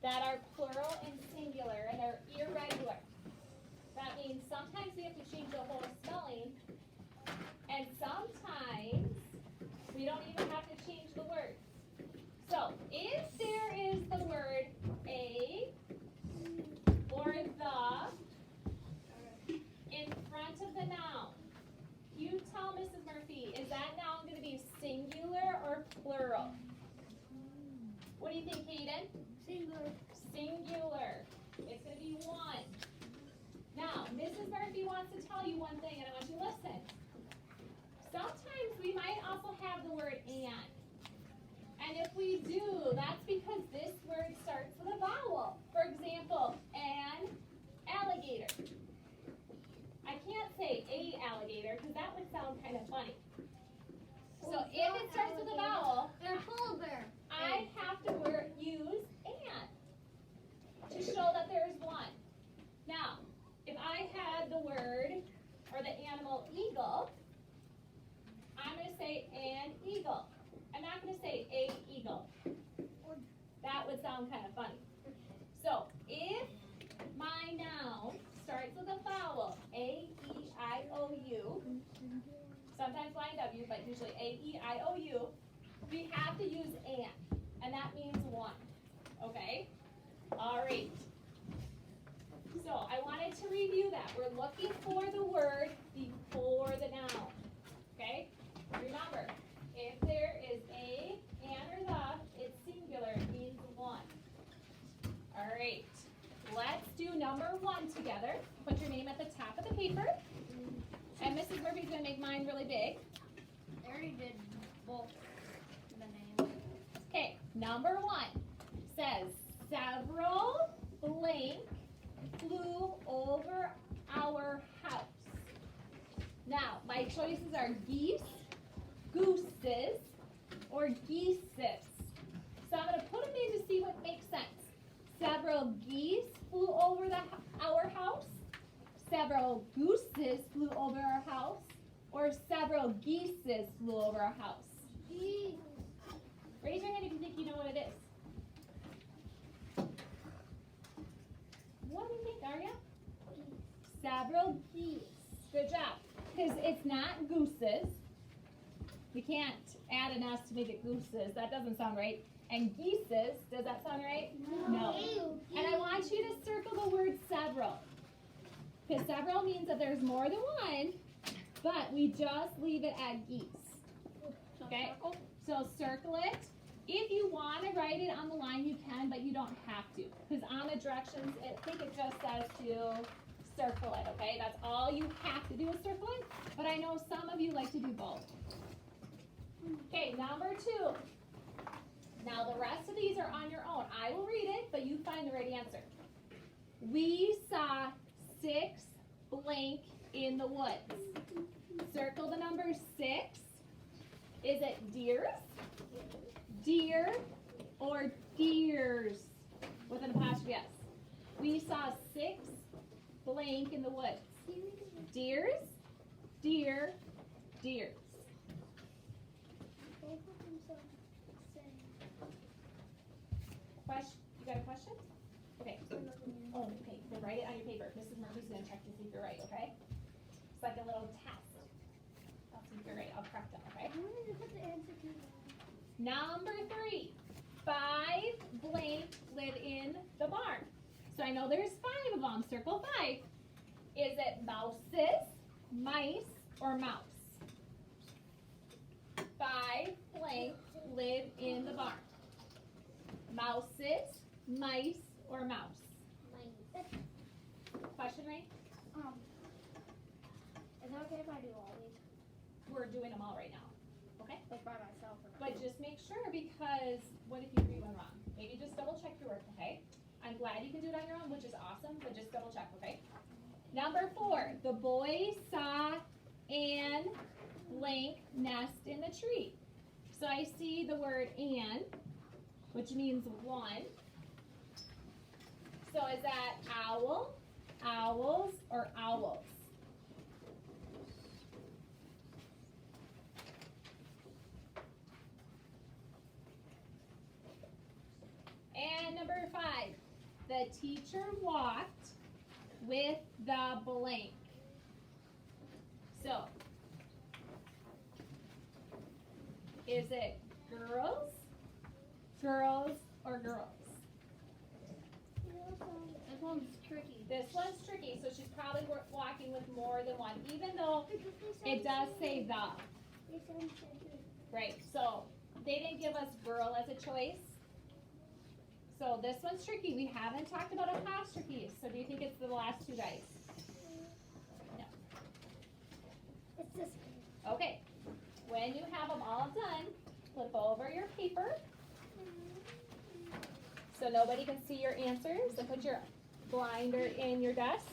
that are plural and singular and they're irregular. That means sometimes we have to change the whole spelling, and sometimes we don't even have to change the words. So if there is the word a or the in front of the noun, you tell Mrs. Murphy, is that noun going to be singular or plural? What do you think, Hayden? Singular. Singular. It's going to be one. Now, Mrs. Murphy wants to tell you one thing, and I want you to listen. Sometimes we might also have the word and. And if we do, that's because this word starts with a vowel. For example, an alligator. I can't say a alligator because that would sound kind of funny. So if it starts with a vowel, They're polar bear. I have to use and to show that there's one. Now, if I had the word or the animal eagle, I'm going to say an eagle. I'm not going to say a eagle. That would sound kind of funny. So if my noun starts with a vowel, A-E-I-O-U, sometimes Y-W, but usually A-E-I-O-U, we have to use and that means one. Okay? All right. So I wanted to review that. We're looking for the word before the noun. Okay? Remember, if there is a, an, or the, it's singular. It means one. All right. Let's do number one together. Put your name at the top of the paper. And Mrs. Murphy's going to make mine really big. I already did both the names. Okay, number one says, several blank flew over our house. Now, my choices are geese, gooses, or geeses. So I'm going to put them in to see what makes sense. Several geese flew over our house. Several gooses flew over our house. Or several geeses flew over our house. Geese. Raise your hand if you think you know what it is. What do you think, Arya? Several geese. Good job. Because it's not gooses. We can't add an S to make it gooses. That doesn't sound right. And geeses, does that sound right? No. And I want you to circle the word several. Because several means that there's more than one, but we just leave it at geese. Okay? So circle it. If you want to write it on the line, you can, but you don't have to. Because on the directions, I think it just says to circle it, okay? That's all you have to do is circle it. But I know some of you like to do both. Okay, number two. Now the rest of these are on your own. I will read it, but you find the right answer. We saw 6 blank in the woods. Circle the number 6. Is it deers, deer, or deers? With an apostrophe S. We saw 6 blank in the woods. Deers, deer, deers. Question? You got a question? Okay. Oh, okay. Then write it on your paper. Mrs. Murphy's going to check to see if you're right, okay? It's like a little test. I'll see if you're right. I'll correct them, okay? Number 3. 5 blank live in the barn. So I know there's 5 of them. Circle 5. Is it mouses, mice, or mouse? 5 blank live in the barn. Mouses, mice, or mouse? Question, right? Is it okay if I do all these? We're doing them all right now. Okay? Like by myself? But just make sure, because what if you read one wrong? Maybe just double check your work, okay? I'm glad you can do it on your own, which is awesome, but just double check, okay? Number 4, the boy saw an blank nest in the tree. So I see the word an, which means one. So is that owl, owls, or owls? And number 5, the teacher walked with the blank. So, is it girls, girls, or girls? This one's tricky. This one's tricky, so she's probably walking with more than one, even though it does say the. Right, so they didn't give us girl as a choice. So this one's tricky. We haven't talked about apostrophes, so do you think it's the last two guys? No. It's this Okay, when you have them all done, flip over your paper so nobody can see your answers, and put your blinder in your desk.